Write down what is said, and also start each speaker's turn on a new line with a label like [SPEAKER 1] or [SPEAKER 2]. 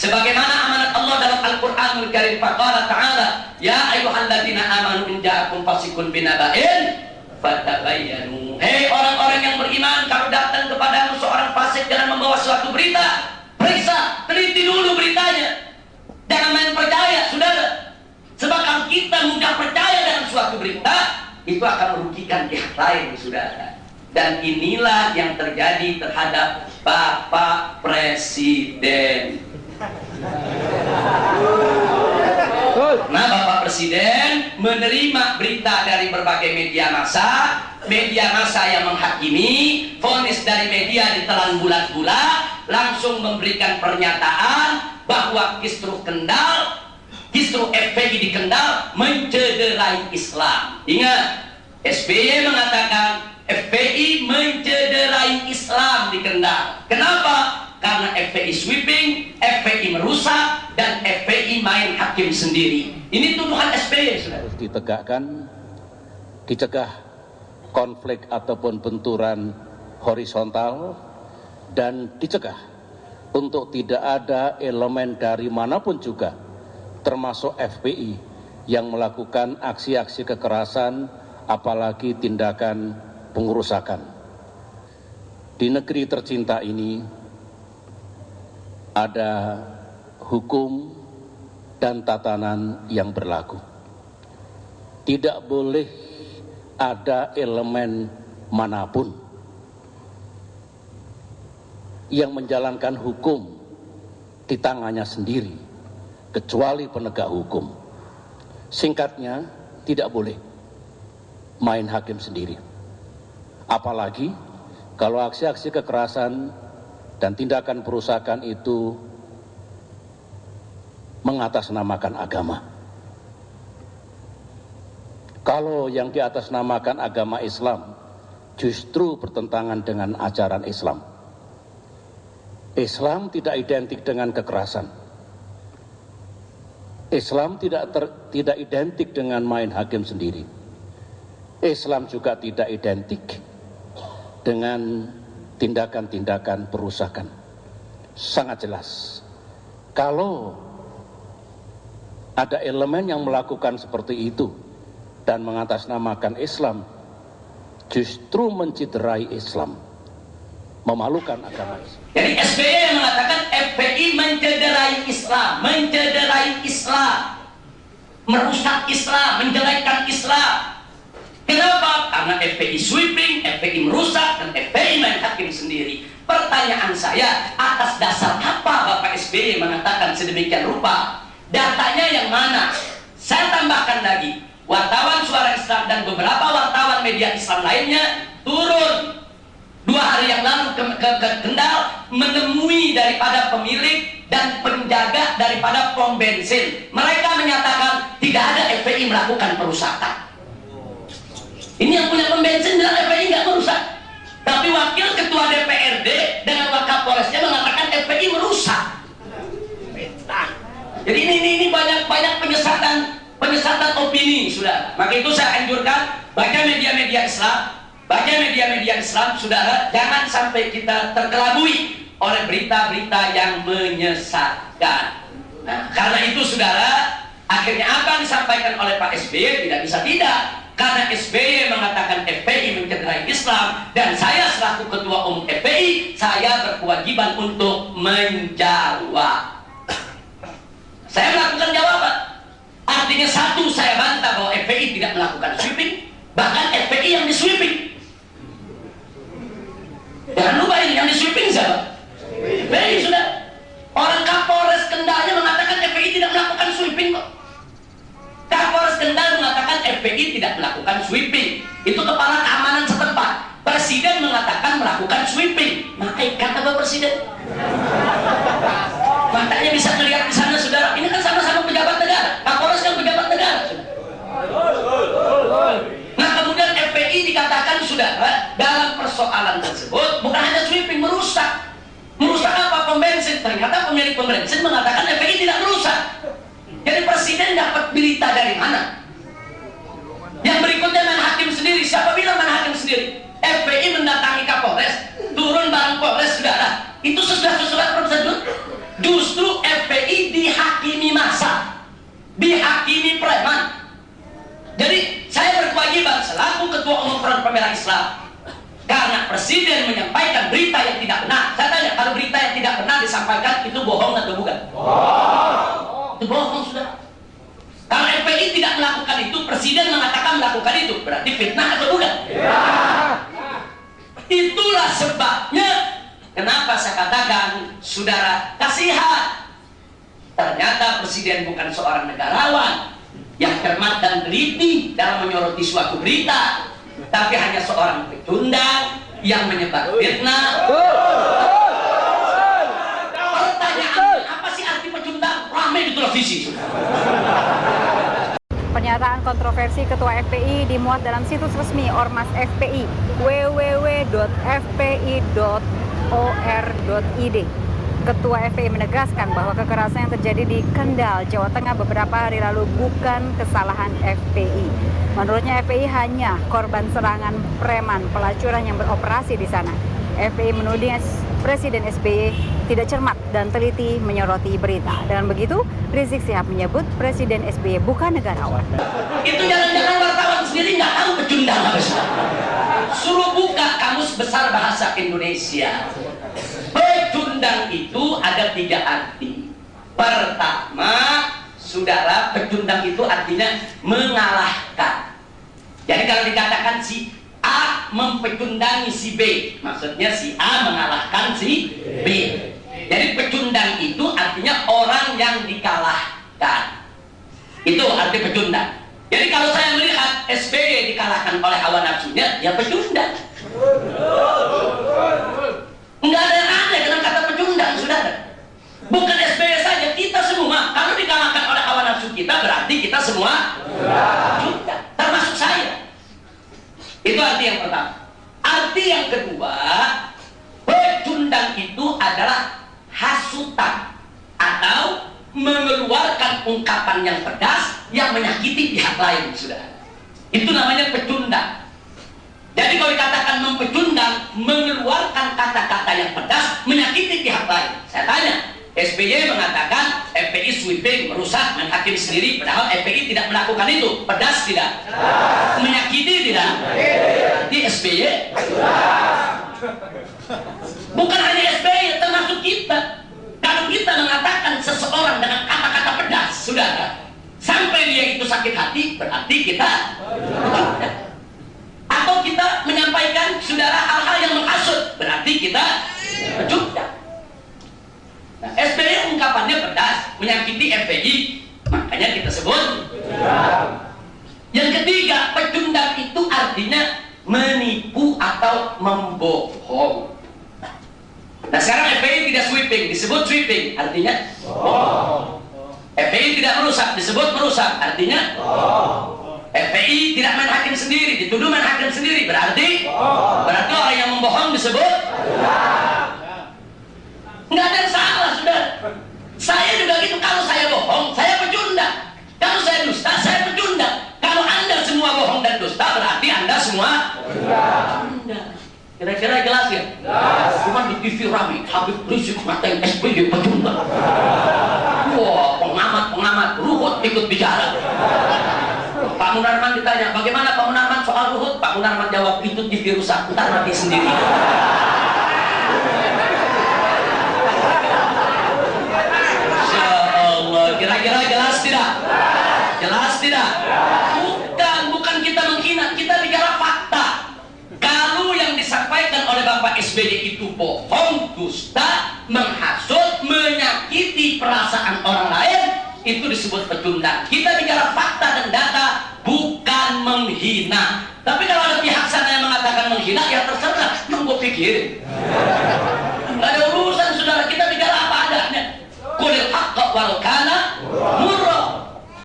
[SPEAKER 1] Sebagaimana amanat Allah dalam Al-Qur'anul Karim, faqala ta'ala, ya ayyuhalladzina amanu in ja'akum fasiqun binaba'in fatabayyanu. Hei orang-orang yang beriman, kalau datang kepadamu seorang fasik dengan membawa suatu berita, periksa, teliti dulu beritanya. Jangan main percaya, saudara. Sebab kalau kita mudah percaya dengan suatu berita, itu akan merugikan pihak lain, saudara. Dan inilah yang terjadi terhadap Bapak Presiden. Nah, Bapak Presiden menerima berita dari berbagai media massa yang menghakimi, vonis dari media ditelan bulat-bulat, langsung memberikan pernyataan bahwa Kisruh FPI di Kendal mencederai Islam. Ingat, SBY mengatakan FPI mencederai Islam di Kendal. Kenapa? Karena FPI sweeping, FPI merusak, dan FPI main hakim sendiri. Ini tuduhan SBY, saudara.
[SPEAKER 2] Harus ditegakkan, dicegah konflik ataupun benturan horizontal, dan dicegah untuk tidak ada elemen dari manapun juga, termasuk FPI, yang melakukan aksi-aksi kekerasan, apalagi tindakan pengerusakan. Di negeri tercinta ini ada hukum dan tatanan yang berlaku. Tidak boleh ada elemen manapun yang menjalankan hukum di tangannya sendiri, kecuali penegak hukum. Singkatnya, tidak boleh main hakim sendiri. Apalagi kalau aksi-aksi kekerasan dan tindakan perusakan itu mengatasnamakan agama. Kalau yang diatasnamakan agama Islam justru bertentangan dengan ajaran Islam. Islam tidak identik dengan kekerasan. Islam tidak identik dengan main hakim sendiri. Islam juga tidak identik dengan tindakan-tindakan perusakan. Sangat jelas. Kalau ada elemen yang melakukan seperti itu dan mengatasnamakan Islam, justru menciderai Islam, memalukan agama Islam.
[SPEAKER 1] Jadi SBY yang mengatakan FPI mencederai Islam, merusak Islam, menjelekan Islam. Kenapa? Karena FPI sweeping, FPI merusak, dan FPI main hakim sendiri. Pertanyaan saya, atas dasar apa Bapak SBY mengatakan sedemikian rupa? Datanya yang mana? Saya tambahkan lagi, wartawan Suara Islam dan beberapa wartawan media Islam lainnya turun 2 hari yang lalu ke Kendal, menemui daripada pemilik dan penjaga daripada pom bensin. Mereka menyatakan tidak ada FPI melakukan perusakan. Ini yang punya pom bensin bilang FPI nggak merusak, tapi wakil ketua DPRD dengan Wakapolresnya mengatakan FPI merusak. Jadi ini banyak penyesatan opini, saudara. Maka itu saya anjurkan baca media-media Islam, saudara, jangan sampai kita terkelabui oleh berita-berita yang menyesatkan. Nah, karena itu, saudara, akhirnya apa yang disampaikan oleh Pak SBY tidak bisa tidak. Karena SBY mengatakan FPI mencederai Islam, dan saya selaku ketua umum FPI, saya berkewajiban untuk menjawab. Saya melakukan jawaban. Artinya satu, saya bantah bahwa FPI tidak melakukan sweeping, bahkan FPI yang di-sweeping. Jangan lupa ini, yang di-sweeping siapa? FPI, sudah. Orang Kapolres Kendalnya mengatakan FPI tidak melakukan sweeping kok. Kapolres Kendal mengatakan FPI tidak melakukan sweeping. Itu kepala keamanan setempat. Presiden mengatakan melakukan sweeping. Malaikat apa presiden? Matanya bisa melihat di sana, saudara. Ini kan sama-sama pejabat negara. Kapolres kan pejabat negara, saudara. Nah, kemudian FPI dikatakan, saudara, dalam persoalan tersebut bukan hanya sweeping, merusak. Merusak apa? Pom bensin. Ternyata pemilik pom bensin mengatakan FPI tidak merusak. Jadi presiden dapat berita dari mana? Yang berikutnya main hakim sendiri. Siapa bilang main hakim sendiri? FPI mendatangi Kapolres, turun bareng Polres, saudara. Itu sudah sesuai prosedur. Justru FPI dihakimi massa, dihakimi preman. Jadi saya berkewajiban selaku Ketua Umum Front Pembela Islam, karena Presiden menyampaikan berita yang tidak benar. Saya tanya, kalau berita yang tidak benar disampaikan, itu bohong atau bukan? Itu bohong, sudah. Kalau FPI tidak melakukan itu, Presiden mengatakan melakukan itu, berarti fitnah atau bukan? Itulah sebabnya kenapa saya katakan, saudara, kasihan. Ternyata Presiden bukan seorang negarawan yang cermat dan teliti dalam menyoroti suatu berita, tapi hanya seorang pecundang yang menyebar fitnah. Pertanyaannya, apa sih arti pecundang? Ramai di televisi.
[SPEAKER 3] Pernyataan kontroversi Ketua FPI dimuat dalam situs resmi Ormas FPI www.fpi.or.id. Ketua FPI menegaskan bahwa kekerasan yang terjadi di Kendal, Jawa Tengah beberapa hari lalu bukan kesalahan FPI. Menurutnya FPI hanya korban serangan preman pelacuran yang beroperasi di sana. FPI menuding Presiden SBY tidak cermat dan teliti menyoroti berita. Dengan begitu, Rizik Syihab menyebut Presiden SBY bukan negarawan.
[SPEAKER 1] Itu jangan-jangan wartawan sendiri nggak tahu pecundang apa sih. Suruh buka Kamus Besar Bahasa Indonesia. Pecundang itu ada 3 arti. Pertama, saudara, pecundang itu artinya mengalahkan. Jadi kalau dikatakan si A mempecundangi si B, maksudnya si A mengalahkan si B. Jadi pecundang itu artinya orang yang dikalahkan. Itu arti pecundang. Jadi kalau saya melihat SBY dikalahkan oleh hawa nafsunya, ya pecundang. Enggak ada yang aneh dengan kata pecundang, saudara. Bukan SBY saja, kita semua. Kalau dikalahkan oleh hawa nafsu kita, berarti kita semua pecundang, termasuk saya. Itu arti yang pertama. Arti yang kedua, pecundang itu adalah hasutan atau mengeluarkan ungkapan yang pedas yang menyakiti pihak lain, saudara. Itu namanya pecundang. Jadi kalau dikatakan mempecundang, mengeluarkan kata-kata yang pedas menyakiti pihak lain. Saya tanya, SBY mengatakan FPI sweeping, merusak, main hakim sendiri, padahal FPI tidak melakukan itu. Pedas tidak? Menyakiti tidak? Berarti SBY? Bukan hanya SBY, termasuk kita. Kalau kita mengatakan seseorang dengan kata-kata pedas, saudara, sampai dia itu sakit hati, berarti kita pecundang. Atau kita menyampaikan, saudara, hal-hal yang menghasut, berarti kita pecundang. Nah, SBY ungkapannya pedas, menyakiti FPI, makanya kita sebut. Yang ketiga, pecundang itu artinya menipu atau membohong. Nah sekarang FPI tidak sweeping, disebut sweeping, artinya FPI tidak merusak, disebut merusak, artinya FPI tidak main hakim sendiri, dituduh main hakim sendiri, berarti orang yang membohong disebut. Nggak ada yang salah, sudah. Saya juga gitu, kalau saya bohong, saya pecundang. Kalau saya dusta, saya pecundang. Kalau Anda semua bohong dan dusta, berarti Anda semua pecundang. Kira-kira jelas ya? Cuma di TV rame, Habib Rizik ngatain SBY pecundang. Wah, pengamat Ruhut ikut bicara. Pak Munarman ditanya, bagaimana Pak Munarman soal Ruhut? Pak Munarman jawab, itu TV rusak, ntar mati sendiri. Kira-kira jelas tidak? Jelas tidak? Bukan kita menghina, kita bicara fakta. Kalau yang disampaikan oleh Bapak SBY itu bohong, dusta, menghasut, menyakiti perasaan orang lain, itu disebut pecundang. Kita bicara fakta dan data, bukan menghina. Tapi kalau ada pihak sana yang mengatakan menghina, ya terserah, yang gue pikirin. Gak ada urusan, saudara, kita bicara apa adanya. Qulil haqqa walau kana murra.